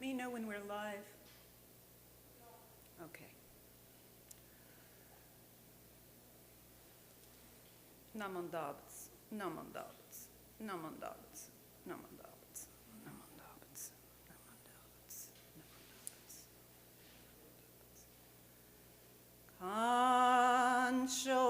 me know when we're live. Okay. Namandabats, namandabats, namandabats, namandabats, namandabats, namandabats, namandabats. Kancho.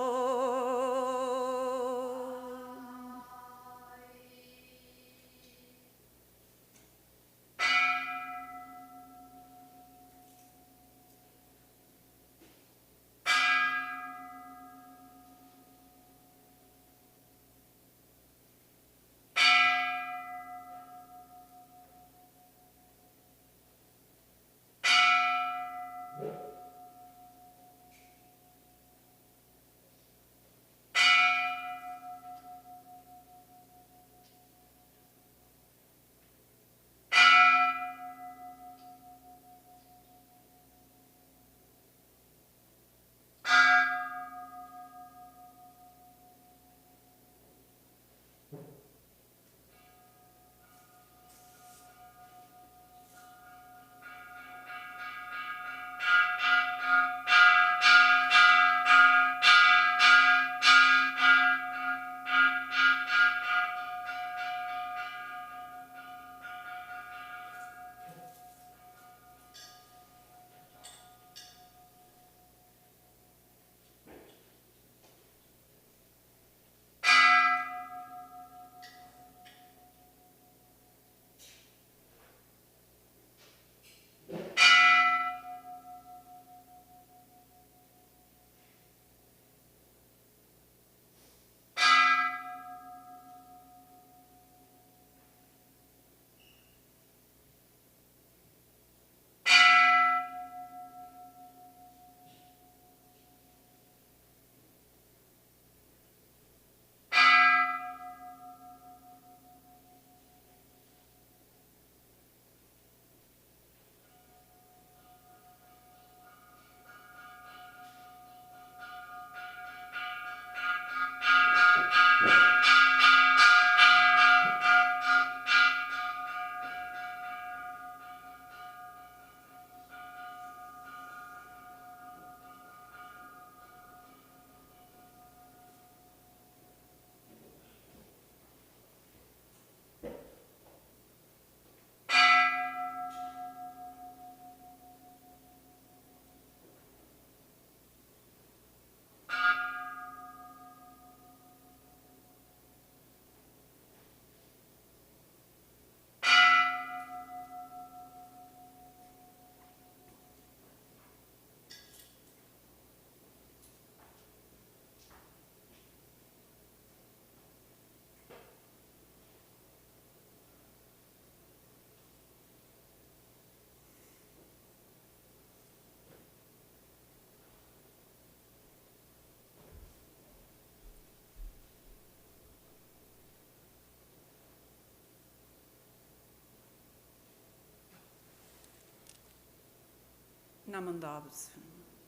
Namandabats,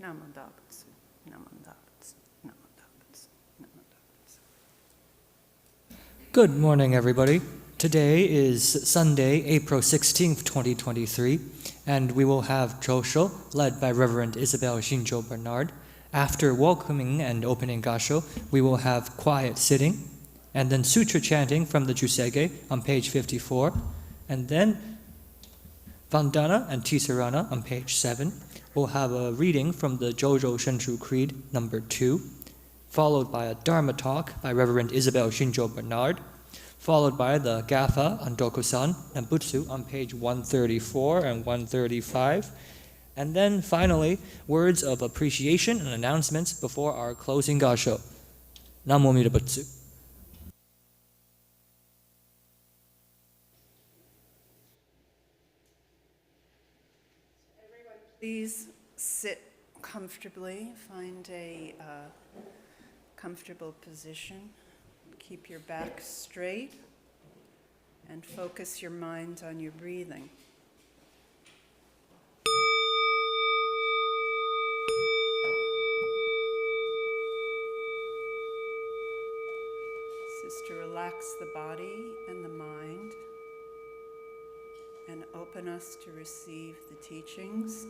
namandabats, namandabats, namandabats, namandabats. Good morning, everybody. Today is Sunday, April 16th, 2023, and we will have Josho, led by Reverend Isabel Shinjo Bernard. After welcoming and opening Gasho, we will have quiet sitting, and then sutra chanting from the Jusege on page 54, and then Vandana and Tisarana on page 7. We'll have a reading from the Jojo Shenshu Creed, number 2, followed by a Dharma talk by Reverend Isabel Shinjo Bernard, followed by the Gatha on Dokusan and Butsu on page 134 and 135, and then finally, words of appreciation and announcements before our closing Gasho. Namo Mira Butsu. Please sit comfortably, find a comfortable position. Keep your back straight and focus your mind on your breathing. This is to relax the body and the mind. and open us to receive the teachings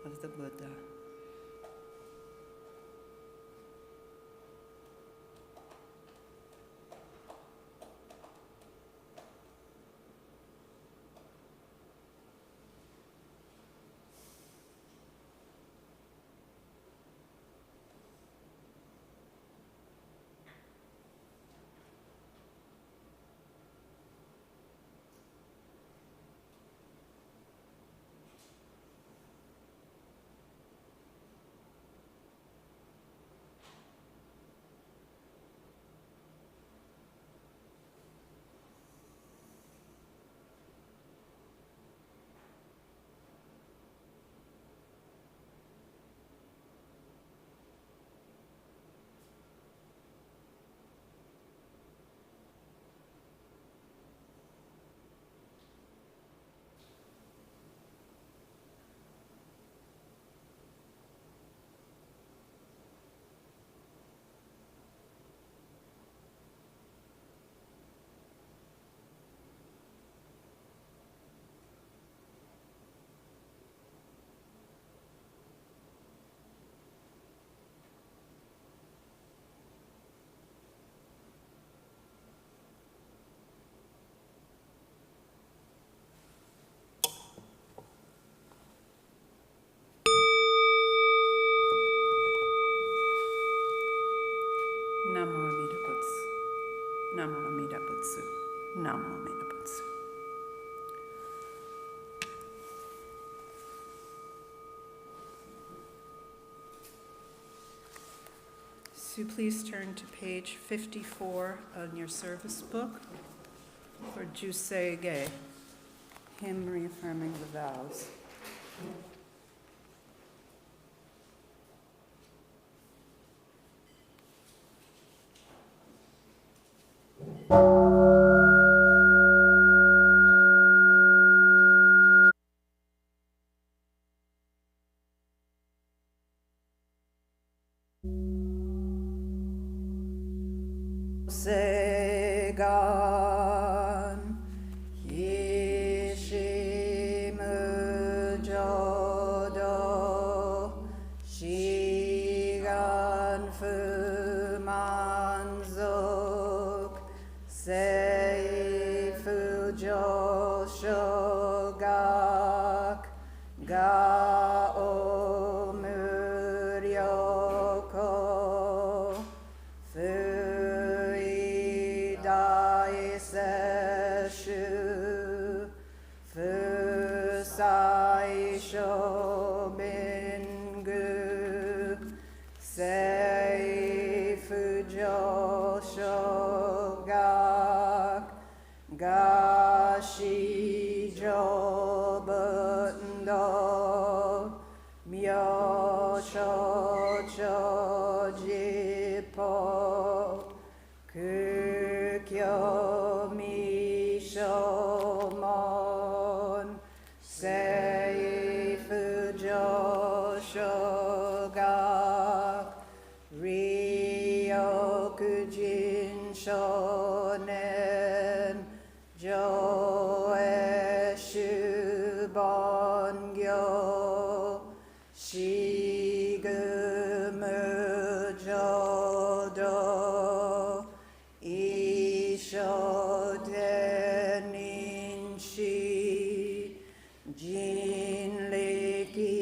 of the Buddha. Namo Amida Butsu. Namo Amida Butsu. Namo Amida Butsu. So please turn to page 54 on your service book for Jusei Ge, hymn reaffirming the vows. Segan Yishimu Jodo Shigan Fumanzuk Seifu Joshogak Gao Muryoko Fui Dai Seshu Fusai Shomingu Seifu Joshogak Gashi Jobundo Myosho Chojipo Kukyo Mishomon Seifu Joshogak Ryokujin Shonen Joeshu Bongyo Shigumu Jodo Isho Deninshi Jinriki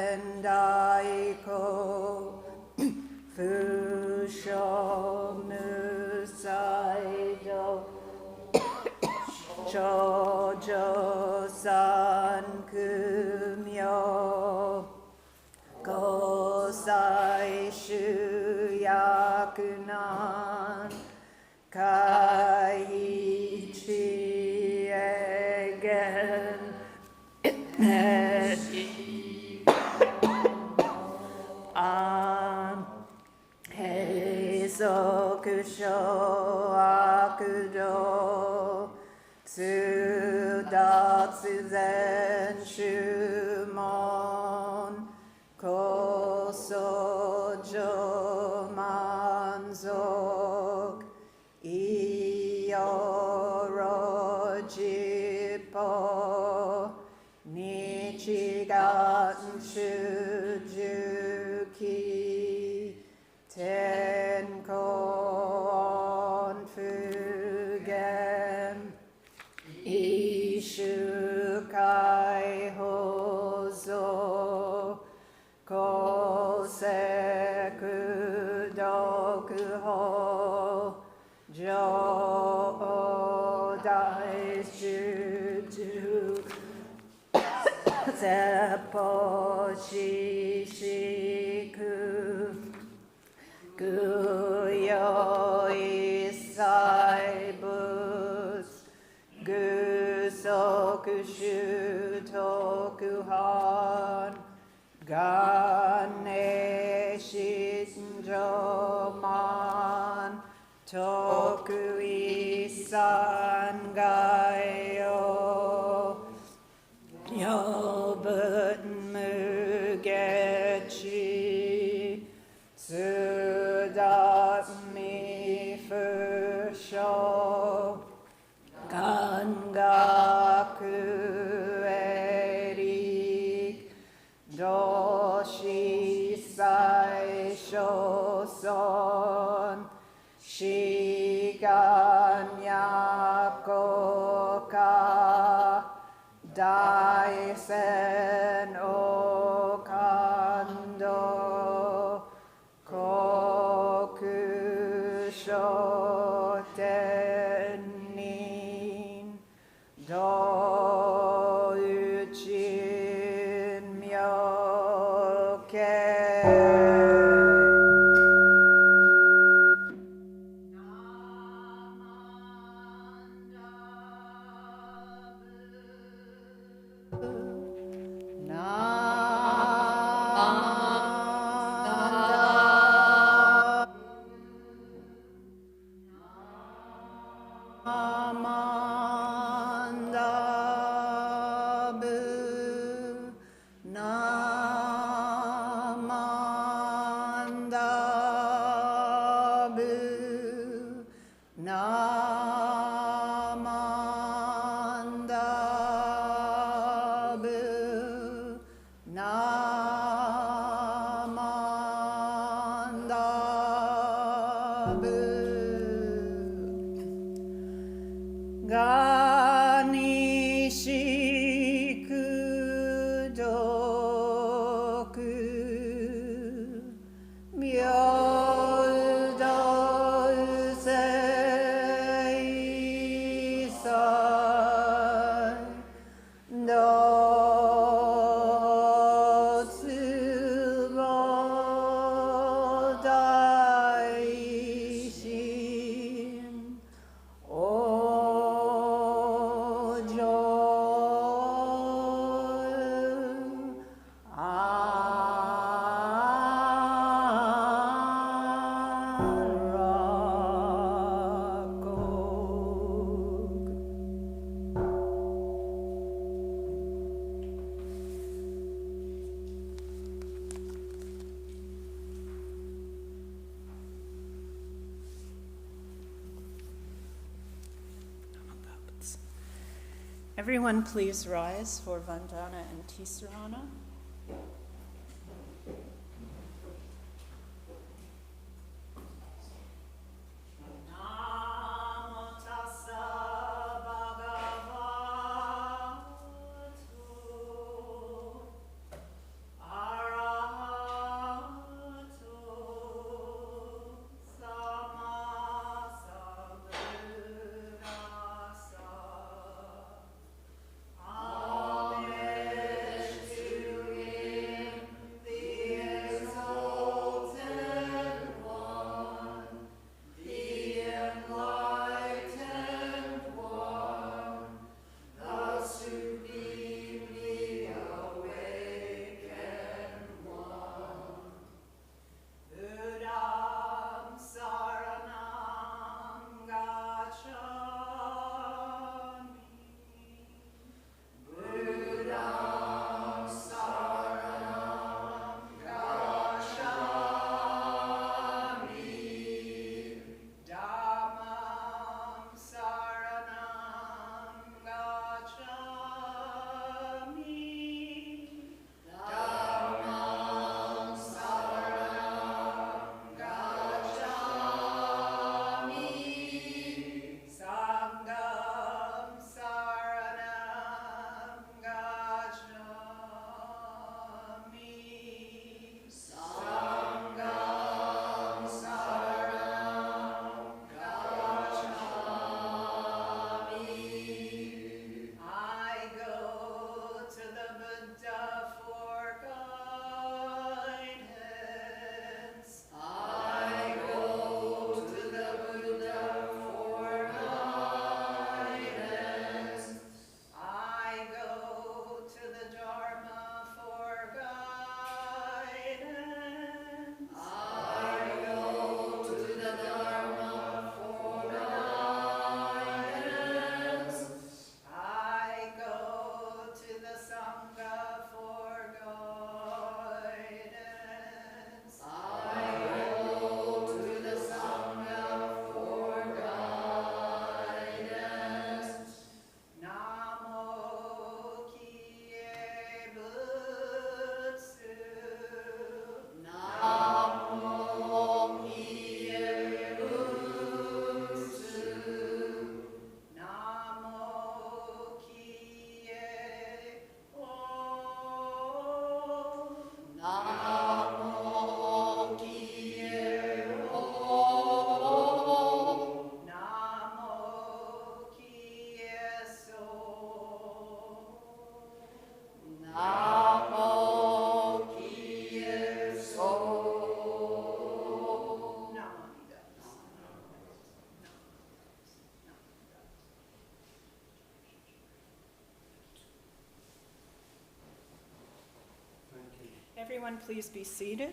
Endaiko Fusho Musaido Chojo San Kumyo Kosai Shuyakunan Kaiichi Egen An Heisokusho Akudo Tsudatsu Zen Shumon Koso Jomanzok Iyoro Jipo 十天空復元一周解放像公正独法上大集中説法知識具有一切物具足習徳藩元年心上万徳一三概要余分無下知自達未不詳感覚営利同志最小尊志願若果大戦を感動国書天人道宇珍妙見がにしくどく明道生祭道つぼ大心お嬢Everyone please rise for Vandana and Tisarana. Homage to everyone please be seated?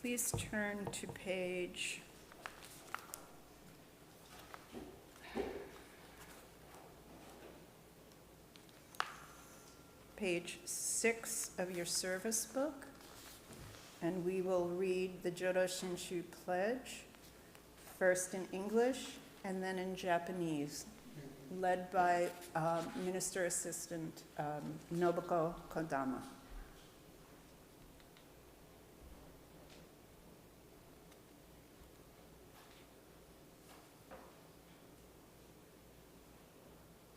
Please turn to page 6 of your service book, and we will read the Jodo Shinshu Pledge, first in English and then in Japanese, led by Minister Assistant Nobuko Kodama.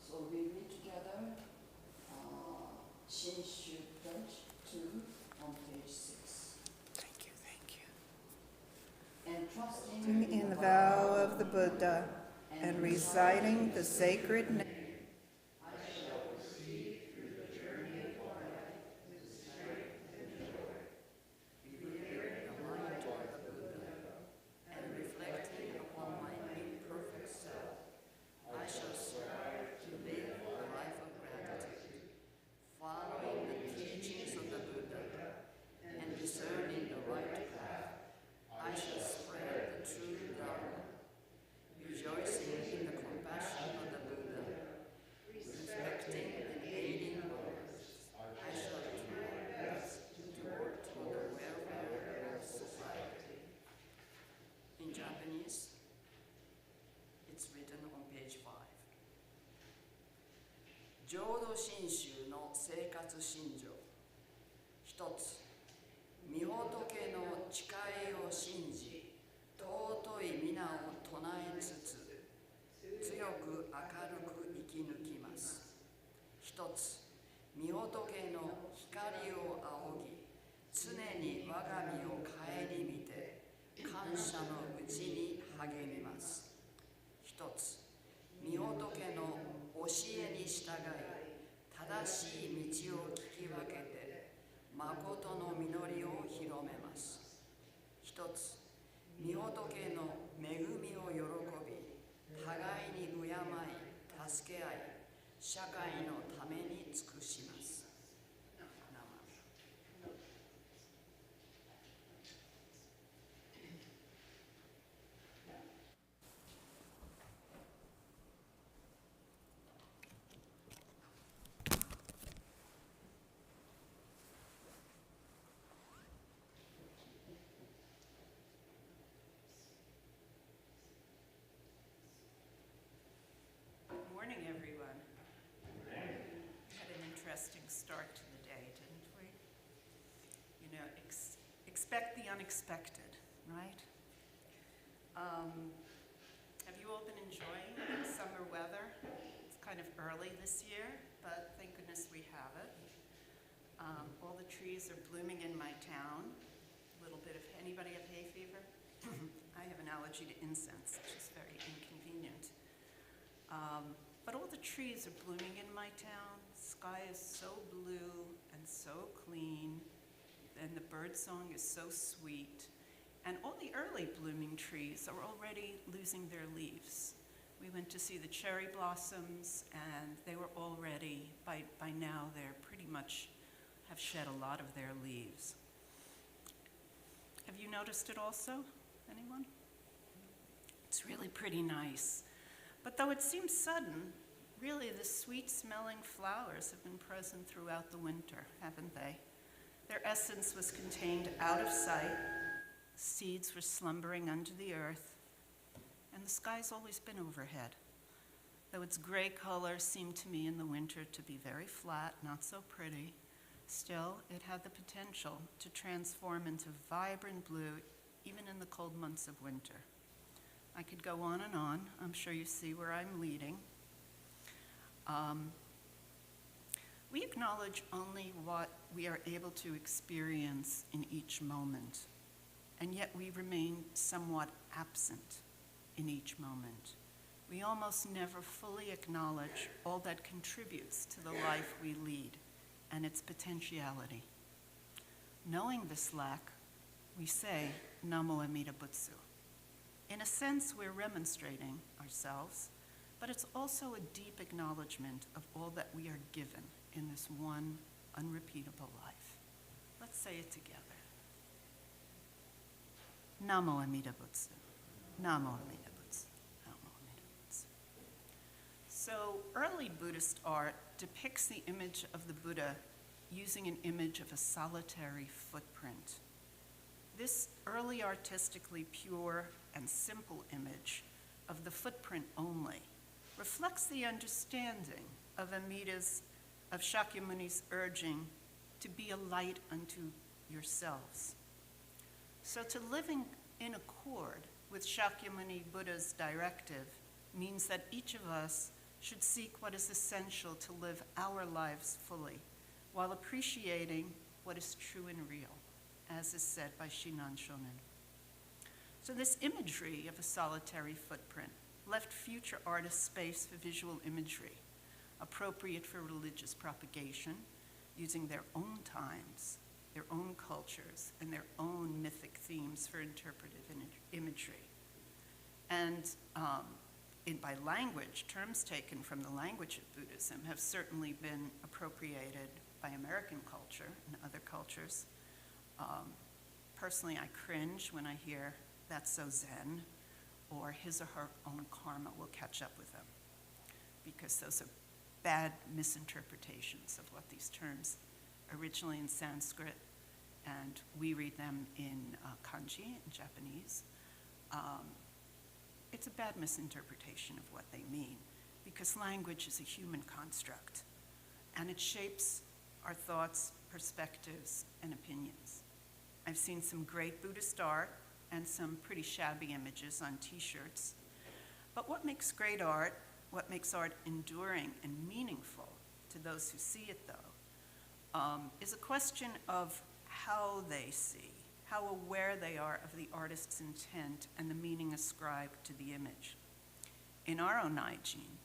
So we read together Shinshu Pledge 2 on page 6. Thank you. And trusting In the vow of the Buddha and reciting the sacred name and reflecting upon my imperfect self, I shall strive to live a life of gratitude, following the teachings of the Buddha and discerning the right path. I shall spread the true Dharma, rejoicing in the compassion of the Buddha, respecting and aiding others. I shall try best to work toward the welfare of society. In Japanese, it's written on page 5. 浄土真宗の生活信条。一つ、御仏の誓いを信じ、尊い皆を唱えつつ、強く明るく生き抜きます。一つ、御仏の光を仰ぎ、常に我が身を顧みて、感謝のうちに励みます。一つ、御仏の教えに従い、正しい道を聞き分けて、誠の実りを広めます。一つ、御仏の恵みを喜び、互いに敬い、助け合い、社会のために尽くします。Good morning, everyone. Had an interesting start to the day, didn't we? You know, expect the unexpected, right? Have you all been enjoying summer weather? It's kind of early this year, but thank goodness we have it. All the trees are blooming in my town. A little bit of, anybody have hay fever? I have an allergy to incense, which is very inconvenient. But all the trees are blooming in my town. Sky is so blue and so clean, and the bird song is so sweet. And all the early blooming trees are already losing their leaves. We went to see the cherry blossoms, and they were already, by now, they're pretty much have shed a lot of their leaves. Have you noticed it also? Anyone? It's really pretty nice. But though it seems sudden, really the sweet-smelling flowers have been present throughout the winter, haven't they? Their essence was contained out of sight. Seeds were slumbering under the earth, and the sky's always been overhead. Though its gray color seemed to me in the winter to be very flat, not so pretty, still it had the potential to transform into vibrant blue even in the cold months of winter. I could go on and on. I'm sure you see where I'm leading. We acknowledge only what we are able to experience in each moment, and yet we remain somewhat absent in each moment. We almost never fully acknowledge all that contributes to the life we lead and its potentiality. Knowing this lack, we say, Namo Amida Butsu. In a sense, we're remonstrating ourselves, but it's also a deep acknowledgement of all that we are given in this one unrepeatable life. Let's say it together. Namo Amida Butsu. Namo Amida Butsu. Namo Amida Butsu. So early Buddhist art depicts the image of the Buddha using an image of a solitary footprint. This early artistically pure and simple image of the footprint only reflects the understanding of Shakyamuni's urging to be a light unto yourselves. So to living in accord with Shakyamuni Buddha's directive means that each of us should seek what is essential to live our lives fully, while appreciating what is true and real, as is said by Shinan Shonin. So this imagery of a solitary footprint left future artists space for visual imagery, appropriate for religious propagation, using their own times, their own cultures, and their own mythic themes for interpretive imagery. And by language, terms taken from the language of Buddhism have certainly been appropriated by American culture and other cultures. Personally, I cringe when I hear "that's so Zen," or "his or her own karma will catch up with them," because those are bad misinterpretations of what these terms originally in Sanskrit, and we read them in kanji, in Japanese. It's a bad misinterpretation of what they mean, because language is a human construct, and it shapes our thoughts, perspectives, and opinions. I've seen some great Buddhist art and some pretty shabby images on t-shirts, but what makes great art, what makes art enduring and meaningful to those who see it, though, is a question of how they see, how aware they are of the artist's intent and the meaning ascribed to the image. In our own Naijin,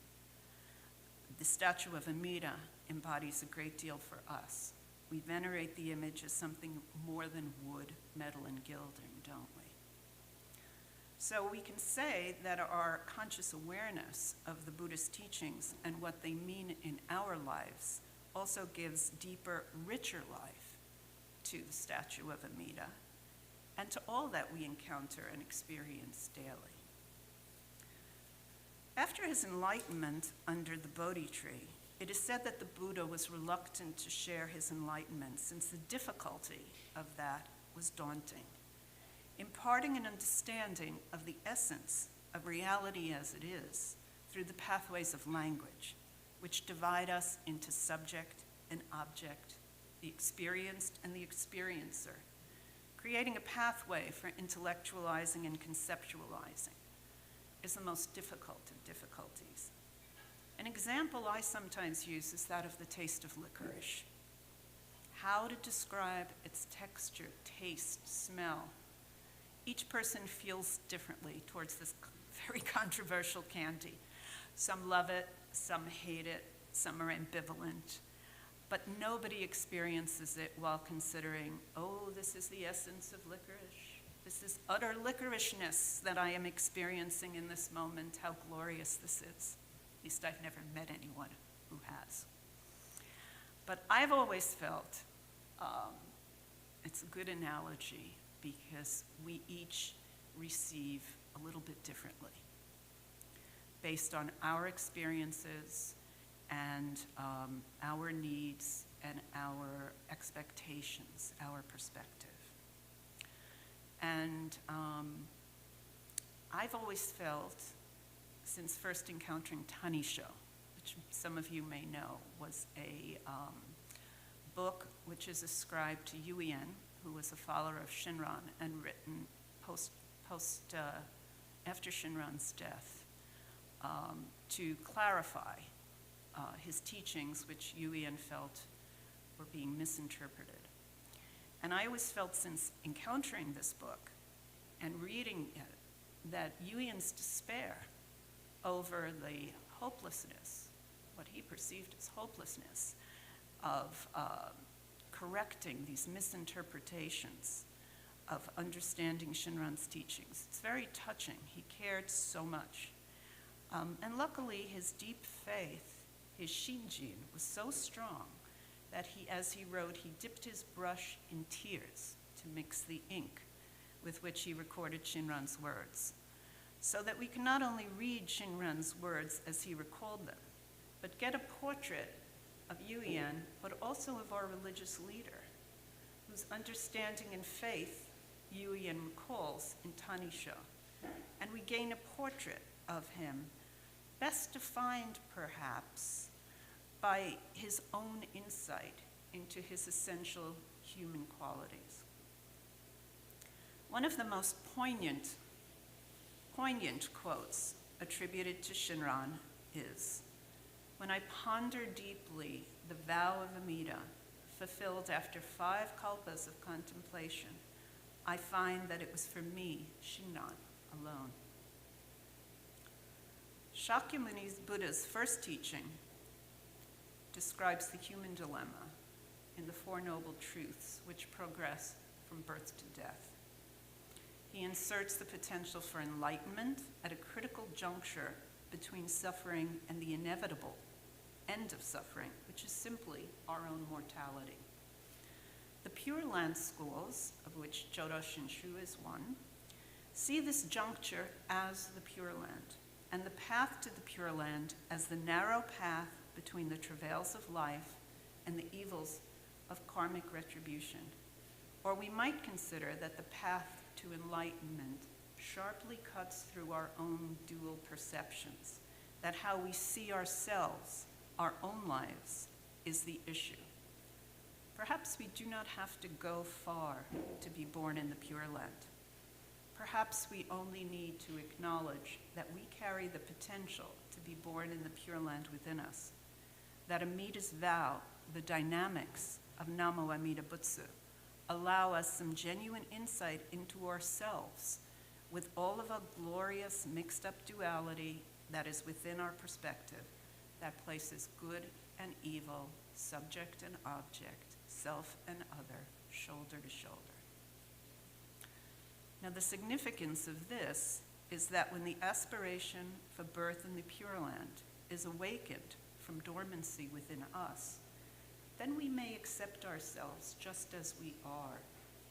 the statue of Amida embodies a great deal for us. We venerate the image as something more than wood, metal, and gilding, don't we? So we can say that our conscious awareness of the Buddhist teachings and what they mean in our lives also gives deeper, richer life to the statue of Amida and to all that we encounter and experience daily. After his enlightenment under the Bodhi tree, it is said that the Buddha was reluctant to share his enlightenment since the difficulty of that was daunting. Imparting an understanding of the essence of reality as it is through the pathways of language, which divide us into subject and object, the experienced and the experiencer, creating a pathway for intellectualizing and conceptualizing, is the most difficult of difficulties. An example I sometimes use is that of the taste of licorice. How to describe its texture, taste, smell. Each person feels differently towards this very controversial candy. Some love it, some hate it, some are ambivalent, but nobody experiences it while considering, oh, this is the essence of licorice. This is utter licorishness that I am experiencing in this moment. How glorious this is. At least I've never met anyone who has. But I've always felt it's a good analogy because we each receive a little bit differently based on our experiences and our needs and our expectations, our perspective. And I've always felt, since first encountering Tanisho, which some of you may know, was a book which is ascribed to Yuien, who was a follower of Shinran and written after Shinran's death, to clarify his teachings, which Yuien felt were being misinterpreted. And I always felt, since encountering this book and reading it, that Yuien's despair over the hopelessness, what he perceived as hopelessness, of correcting these misinterpretations of understanding Shinran's teachings. It's very touching. He cared so much. And luckily, his deep faith, his shinjin, was so strong that as he wrote, he dipped his brush in tears to mix the ink with which he recorded Shinran's words, so that we can not only read Shinran's words as he recalled them, but get a portrait of Yuyan, but also of our religious leader, whose understanding and faith Yuyan recalls in Tanisho. And we gain a portrait of him, best defined perhaps by his own insight into his essential human qualities. One of the most poignant quotes attributed to Shinran is, "When I ponder deeply the vow of Amida, fulfilled after 5 kalpas of contemplation, I find that it was for me, Shinran, alone." Shakyamuni Buddha's first teaching describes the human dilemma in the Four Noble Truths, which progress from birth to death. He inserts the potential for enlightenment at a critical juncture between suffering and the inevitable end of suffering, which is simply our own mortality. The Pure Land schools, of which Jodo Shinshu is one, see this juncture as the Pure Land, and the path to the Pure Land as the narrow path between the travails of life and the evils of karmic retribution. Or we might consider that the path to enlightenment sharply cuts through our own dual perceptions, that how we see ourselves, our own lives, is the issue. Perhaps we do not have to go far to be born in the Pure Land. Perhaps we only need to acknowledge that we carry the potential to be born in the Pure Land within us, that Amida's vow, the dynamics of Namo Amida Butsu, allow us some genuine insight into ourselves with all of a glorious mixed up duality that is within our perspective, that places good and evil, subject and object, self and other, shoulder to shoulder. Now, the significance of this is that when the aspiration for birth in the Pure Land is awakened from dormancy within us, then we may accept ourselves just as we are,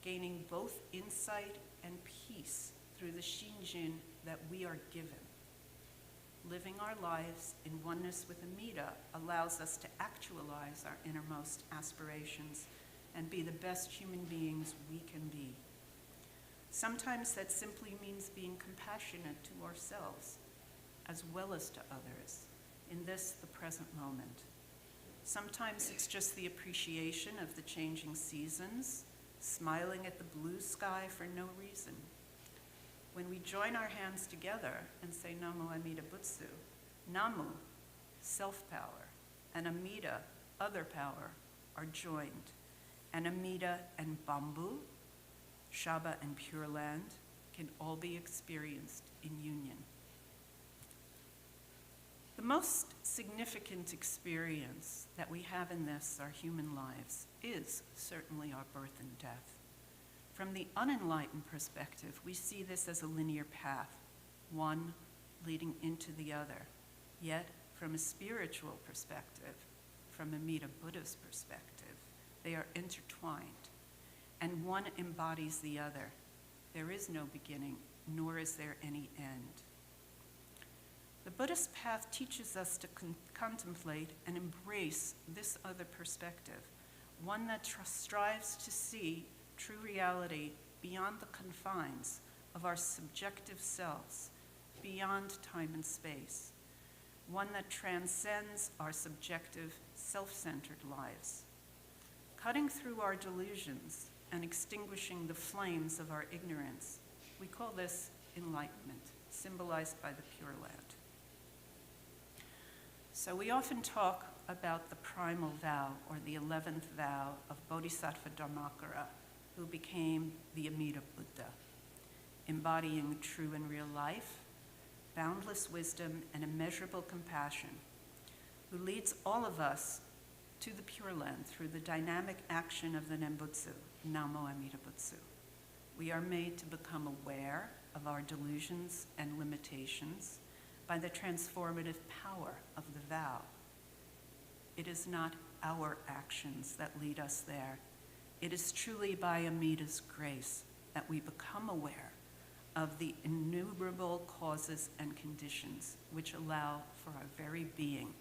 gaining both insight and peace through the Shinjin that we are given. Living our lives in oneness with Amida allows us to actualize our innermost aspirations and be the best human beings we can be. Sometimes that simply means being compassionate to ourselves as well as to others in this, the present moment. Sometimes it's just the appreciation of the changing seasons, smiling at the blue sky for no reason. When we join our hands together and say Namo Amida Butsu, Namu, self-power, and Amida, other power, are joined. And Amida and Bamboo, Shaba and Pure Land can all be experienced in union. The most significant experience that we have in this, our human lives, is certainly our birth and death. From the unenlightened perspective, we see this as a linear path, one leading into the other. Yet, from a spiritual perspective, from Amida Buddha's perspective, they are intertwined, and one embodies the other. There is no beginning, nor is there any end. The Buddhist path teaches us to contemplate and embrace this other perspective, one that strives to see true reality beyond the confines of our subjective selves, beyond time and space, one that transcends our subjective, self-centered lives. Cutting through our delusions and extinguishing the flames of our ignorance, we call this enlightenment, symbolized by the Pure Land. So we often talk about the primal vow, or the 11th vow of Bodhisattva Dharmakara, who became the Amida Buddha, embodying true and real life, boundless wisdom, and immeasurable compassion, who leads all of us to the Pure Land through the dynamic action of the Nembutsu, Namo Amida Butsu. We are made to become aware of our delusions and limitations, by the transformative power of the vow. It is not our actions that lead us there. It is truly by Amida's grace that we become aware of the innumerable causes and conditions which allow for our very being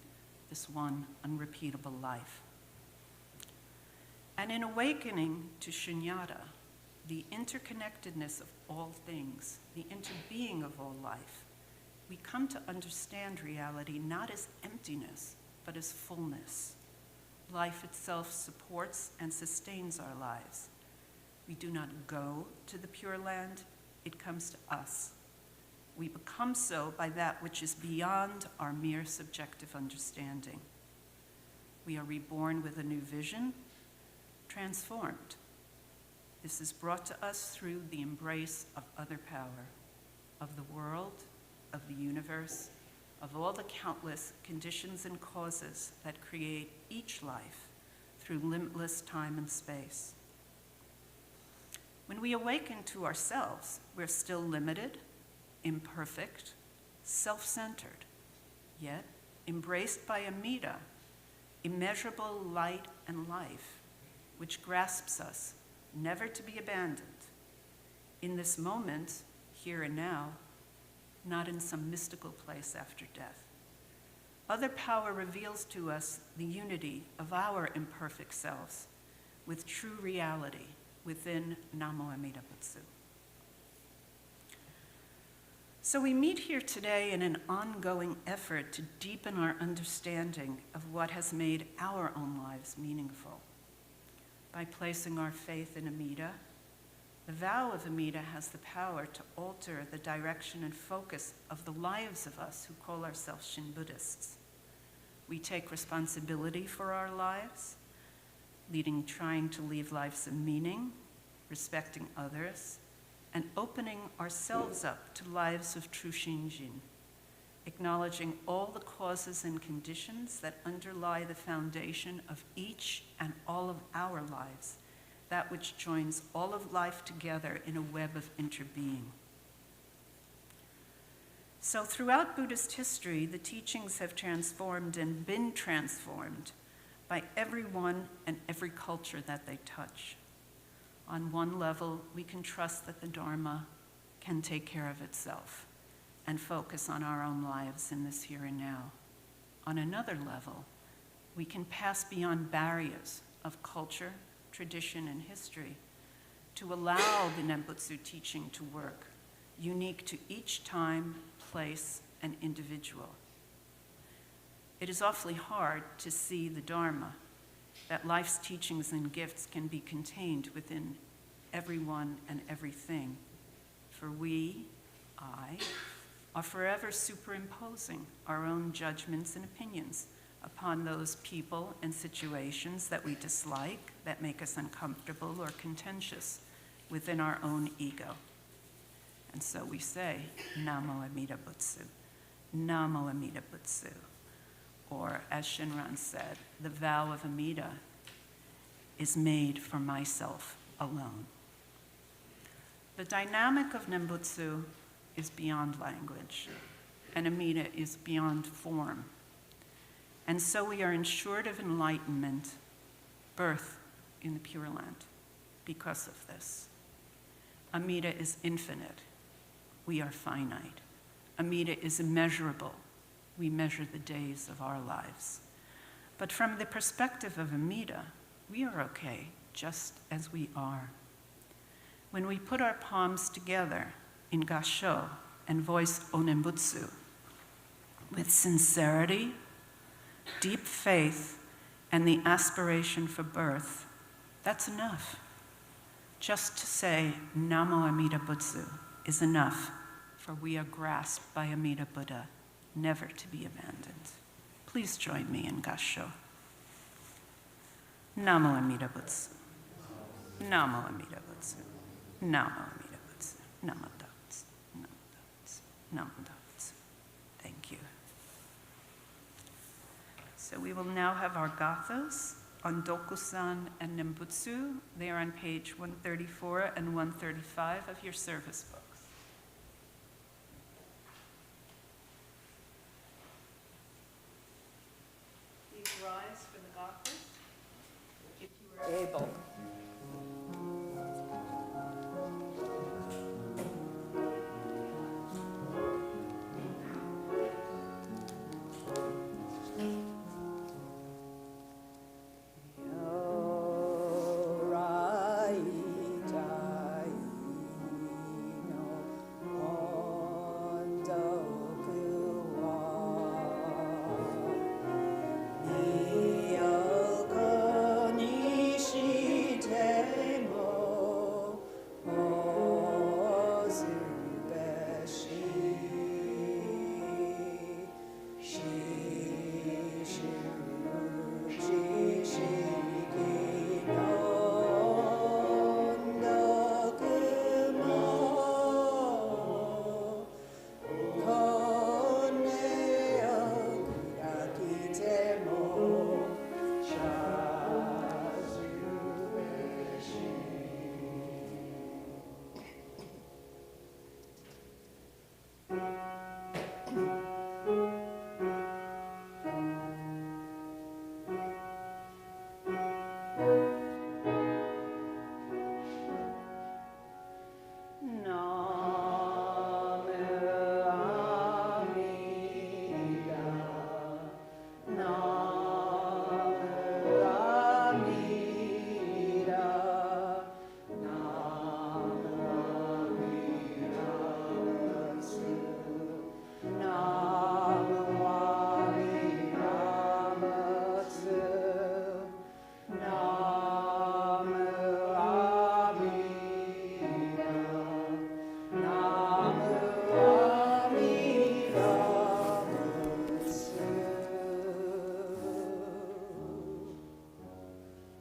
this one unrepeatable life. And in awakening to shunyata, the interconnectedness of all things, the interbeing of all life, we come to understand reality not as emptiness, but as fullness. Life itself supports and sustains our lives. We do not go to the Pure Land, it comes to us. We become so by that which is beyond our mere subjective understanding. We are reborn with a new vision, transformed. This is brought to us through the embrace of other power, of the world, of the universe, of all the countless conditions and causes that create each life through limitless time and space. When we awaken to ourselves, we're still limited, imperfect, self-centered, yet embraced by Amida, immeasurable light and life, which grasps us, never to be abandoned. In this moment, here and now, not in some mystical place after death. Other power reveals to us the unity of our imperfect selves with true reality within Namo Amida Butsu. So we meet here today in an ongoing effort to deepen our understanding of what has made our own lives meaningful. By placing our faith in Amida, the vow of Amida has the power to alter the direction and focus of the lives of us who call ourselves Shin Buddhists. We take responsibility for our lives, trying to leave lives of meaning, respecting others, and opening ourselves up to lives of true Shinjin, acknowledging all the causes and conditions that underlie the foundation of each and all of our lives, that which joins all of life together in a web of interbeing. So throughout Buddhist history, the teachings have transformed and been transformed by everyone and every culture that they touch. On one level, we can trust that the Dharma can take care of itself and focus on our own lives in this here and now. On another level, we can pass beyond barriers of culture, tradition, and history to allow the Nembutsu teaching to work, unique to each time, place, and individual. It is awfully hard to see the Dharma, that life's teachings and gifts can be contained within everyone and everything. For we, I, are forever superimposing our own judgments and opinions upon those people and situations that we dislike, that make us uncomfortable or contentious within our own ego. And so we say, Namo Amida Butsu, Namo Amida Butsu. Or, as Shinran said, the vow of Amida is made for myself alone. The dynamic of Nembutsu is beyond language, and Amida is beyond form. And so we are ensured of enlightenment, birth in the Pure Land, because of this. Amida is infinite. We are finite. Amida is immeasurable. We measure the days of our lives. But from the perspective of Amida, we are okay just as we are. When we put our palms together in Gassho and voice Onembutsu with sincerity, deep faith, and the aspiration for birth, that's enough. Just to say Namo Amida Butsu is enough, for we are grasped by Amida Buddha, never to be abandoned. Please join me in Gassho. Namo Amida Butsu. Namo Amida Butsu. Namo Amida Butsu. Namo Butsu. Namo Butsu. Namo Butsu. Thank you. So we will now have our gathas on Dokusan and Nembutsu. They are on page 134 and 135 of your service books. able.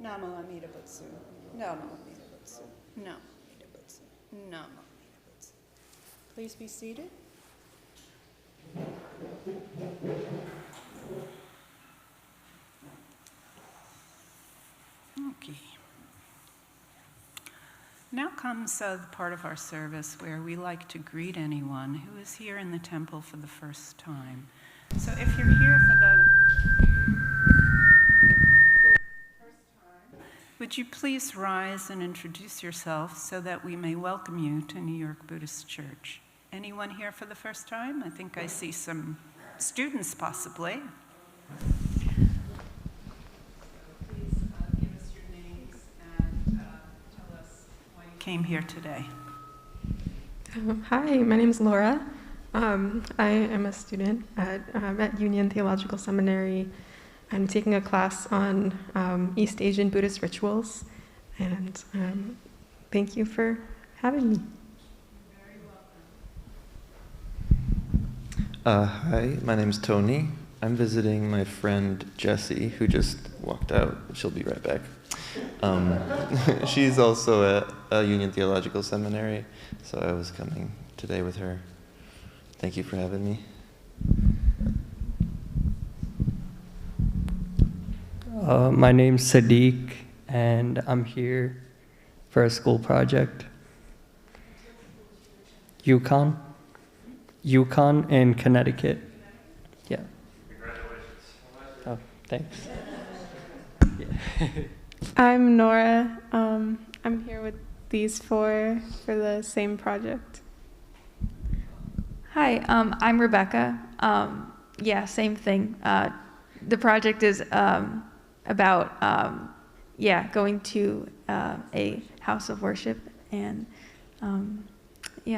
Namo Amida Butsu. Namo Amida Butsu. Namo Amida Butsu. Namo Amida Butsu. Please be seated. Okay. Now comes the part of our service where we like to greet anyone who is here in the temple for the first time. So if you're here for the first time, would you please rise and introduce yourself so that we may welcome you to New York Buddhist Church? Anyone here for the first time? I think I see some students possibly. Came here today. Hi, my name is Laura. I am a student at Union Theological Seminary. I'm taking a class on East Asian Buddhist rituals, and thank you for having me. Hi, my name's Tony. I'm visiting my friend Jessie, who just walked out. She'll be right back. She's also at a Union Theological Seminary, so I was coming today with her. Thank you for having me. My name's Sadiq, and I'm here for a school project. Yukon in Connecticut. Yeah. Congratulations. Oh, thanks. Yeah. I'm Nora. I'm here with these four for the same project. Hi, I'm Rebecca. Yeah, same thing. The project is about going to a house of worship and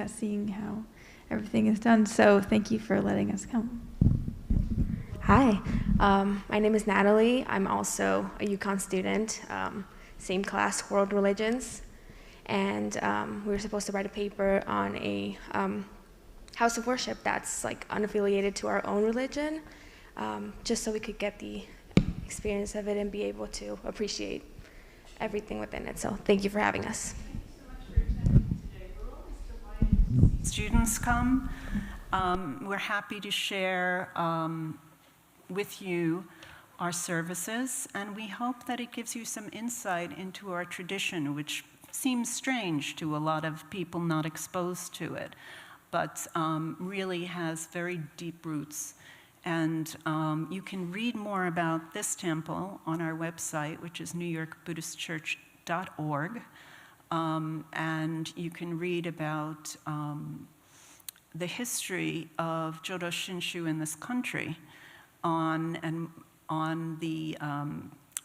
seeing how everything is done. So thank you for letting us come. Hi, my name is Natalie. I'm also a UConn student, same class, World Religions. And we were supposed to write a paper on a house of worship that's like unaffiliated to our own religion, just so we could get the experience of it and be able to appreciate everything within it. So thank you for having us. Students come. We're happy to share with you our services, and we hope that it gives you some insight into our tradition, which seems strange to a lot of people not exposed to it, but really has very deep roots And you can read more about this temple on our website, which is newyorkbuddhistchurch.org. And you can read about the history of Jodo Shinshu in this country on the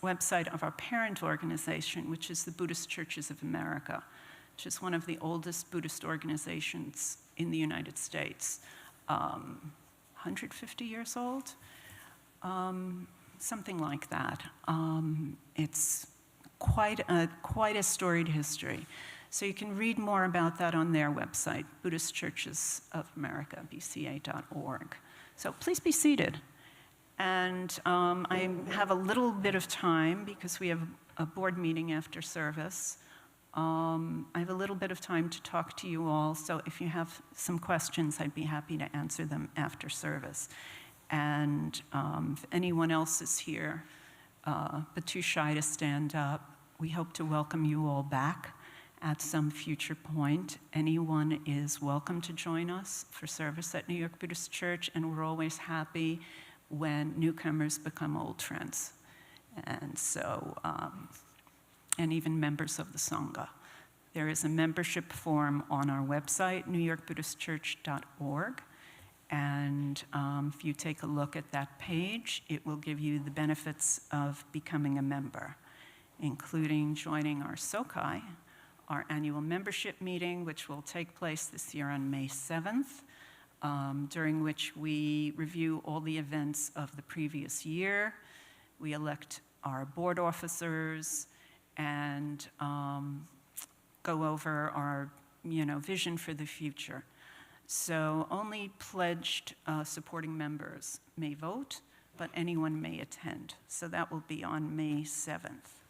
website of our parent organization, which is the Buddhist Churches of America, which is one of the oldest Buddhist organizations in the United States. 150 years old, something like that. It's quite a storied history. So you can read more about that on their website, Buddhist Churches of America, bca.org. So please be seated. And I have a little bit of time because we have a board meeting after service. I have a little bit of time to talk to you all, so if you have some questions, I'd be happy to answer them after service. And if anyone else is here, but too shy to stand up, we hope to welcome you all back at some future point. Anyone is welcome to join us for service at New York Buddhist Church, and we're always happy when newcomers become old friends. And so, and even members of the Sangha. There is a membership form on our website, newyorkbuddhistchurch.org. And if you take a look at that page, it will give you the benefits of becoming a member, including joining our Sokai, our annual membership meeting, which will take place this year on May 7th, during which we review all the events of the previous year. We elect our board officers and go over our vision for the future. So only pledged supporting members may vote, but anyone may attend. So that will be on May 7th.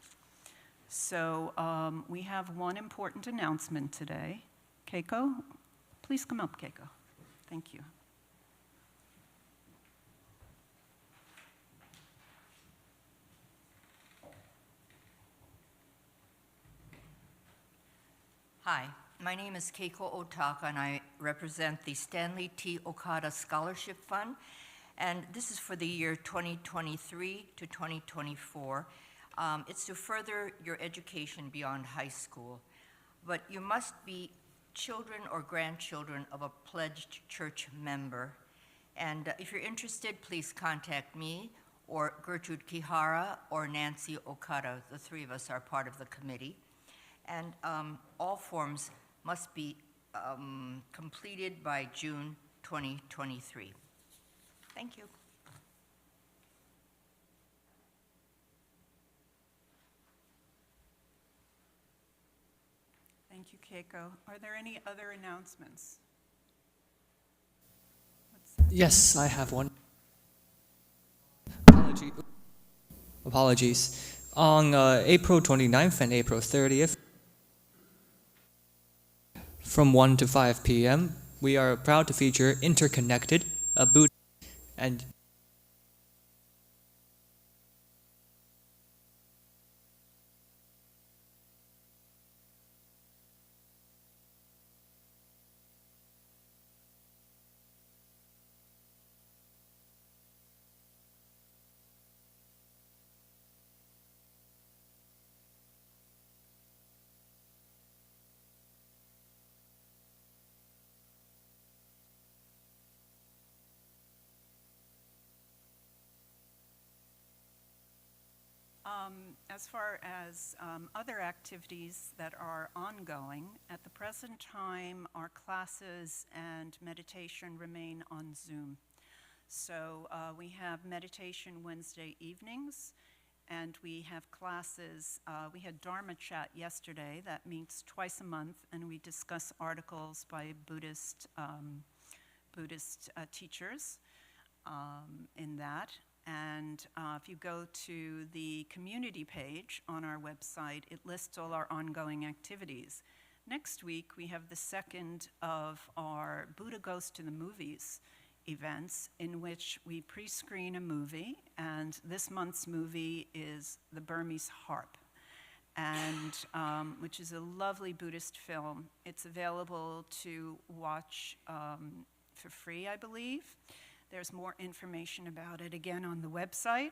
So we have one important announcement today. Keiko, please come up, Keiko. Thank you. Hi, my name is Keiko Otaka, and I represent the Stanley T. Okada Scholarship Fund, and this is for the year 2023 to 2024. It's to further your education beyond high school, but you must be children or grandchildren of a pledged church member. And if you're interested, please contact me or Gertrude Kihara or Nancy Okada. The three of us are part of the committee. And all forms must be completed by June 2023. Thank you. Thank you, Keiko. Are there any other announcements? Yes, I have one. Apologies. On April 29th and April 30th, from 1 to 5 p.m., we are proud to feature Interconnected, a Buddhist and as far as other activities that are ongoing, at the present time, our classes and meditation remain on Zoom. So we have meditation Wednesday evenings, and we have classes. We had Dharma Chat yesterday that meets twice a month, and we discuss articles by Buddhist teachers in that. And if you go to the community page on our website, it lists all our ongoing activities. Next week, we have the second of our Buddha Goes to the Movies events, in which we pre-screen a movie, and this month's movie is The Burmese Harp, and which is a lovely Buddhist film. It's available to watch for free, I believe. There's more information about it again on the website.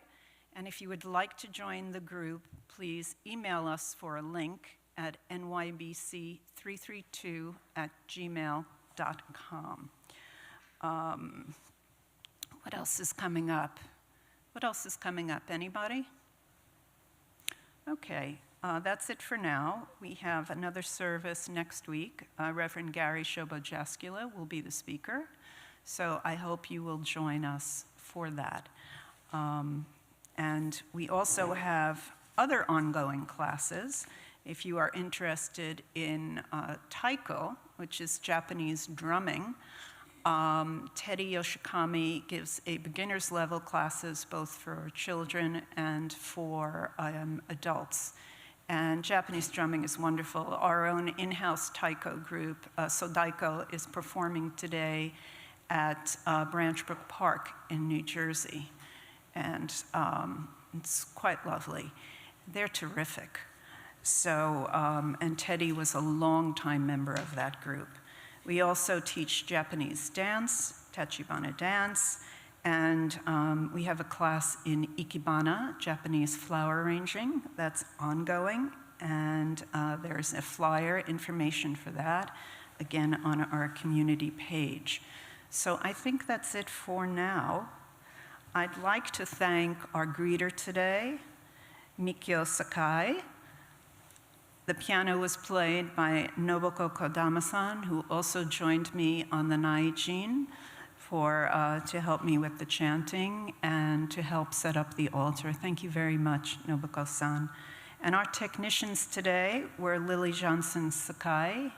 And if you would like to join the group, please email us for a link at nybc332@gmail.com. What else is coming up? What else is coming up? Anybody? Okay, that's it for now. We have another service next week. Reverend Gary Shobojaskula will be the speaker. So I hope you will join us for that. And we also have other ongoing classes. If you are interested in taiko, which is Japanese drumming, Teddy Yoshikami gives a beginner's level classes both for children and for adults. And Japanese drumming is wonderful. Our own in-house taiko group, Sodaiko, is performing today at Branch Brook Park in New Jersey. And it's quite lovely. They're terrific. So, and Teddy was a longtime member of that group. We also teach Japanese dance, Tachibana dance, and we have a class in Ikebana, Japanese flower arranging, that's ongoing, and there's a flyer information for that, again, on our community page. So I think that's it for now. I'd like to thank our greeter today, Mikio Sakai. The piano was played by Nobuko Kodama-san, who also joined me on the Naijin to help me with the chanting and to help set up the altar. Thank you very much, Nobuko-san. And our technicians today were Lily Johnson Sakai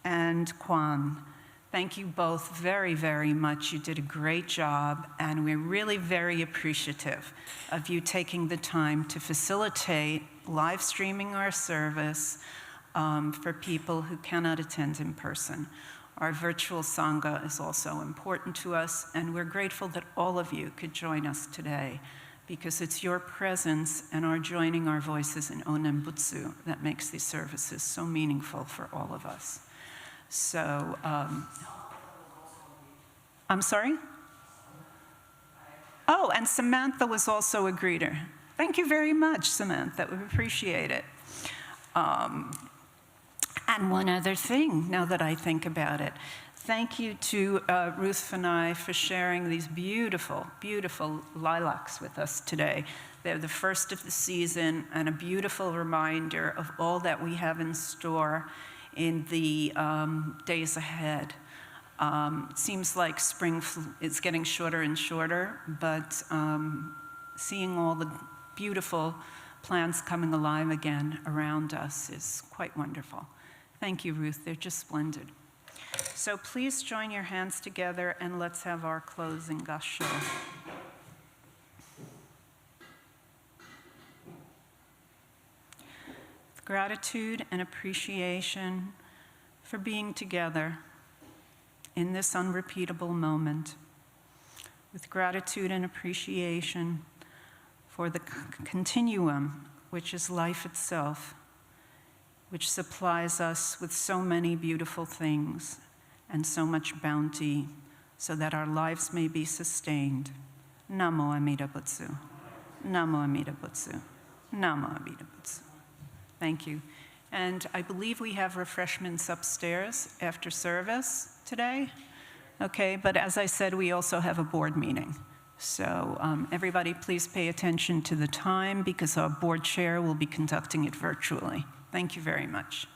and Kwan. Thank you both very, very much. You did a great job, and we're really very appreciative of you taking the time to facilitate live streaming our service for people who cannot attend in person. Our virtual Sangha is also important to us, and we're grateful that all of you could join us today, because it's your presence and our joining our voices in Onen Butsu that makes these services so meaningful for all of us. So, I'm sorry? Oh, and Samantha was also a greeter. Thank you very much, Samantha. We appreciate it. And one other thing, now that I think about it. Thank you to Ruth Fanai for sharing these beautiful, beautiful lilacs with us today. They're the first of the season and a beautiful reminder of all that we have in store in the days ahead. Seems like spring is getting shorter and shorter, but seeing all the beautiful plants coming alive again around us is quite wonderful. Thank you, Ruth. They're just splendid. So please join your hands together and let's have our closing gassho. With gratitude and appreciation for being together in this unrepeatable moment, with gratitude and appreciation for the continuum, which is life itself, which supplies us with so many beautiful things and so much bounty, so that our lives may be sustained. Namo Amida Butsu. Namo Amida Butsu. Namo Amida Butsu. Thank you. And I believe we have refreshments upstairs after service today. Okay, but as I said, we also have a board meeting. So everybody please pay attention to the time, because our board chair will be conducting it virtually. Thank you very much.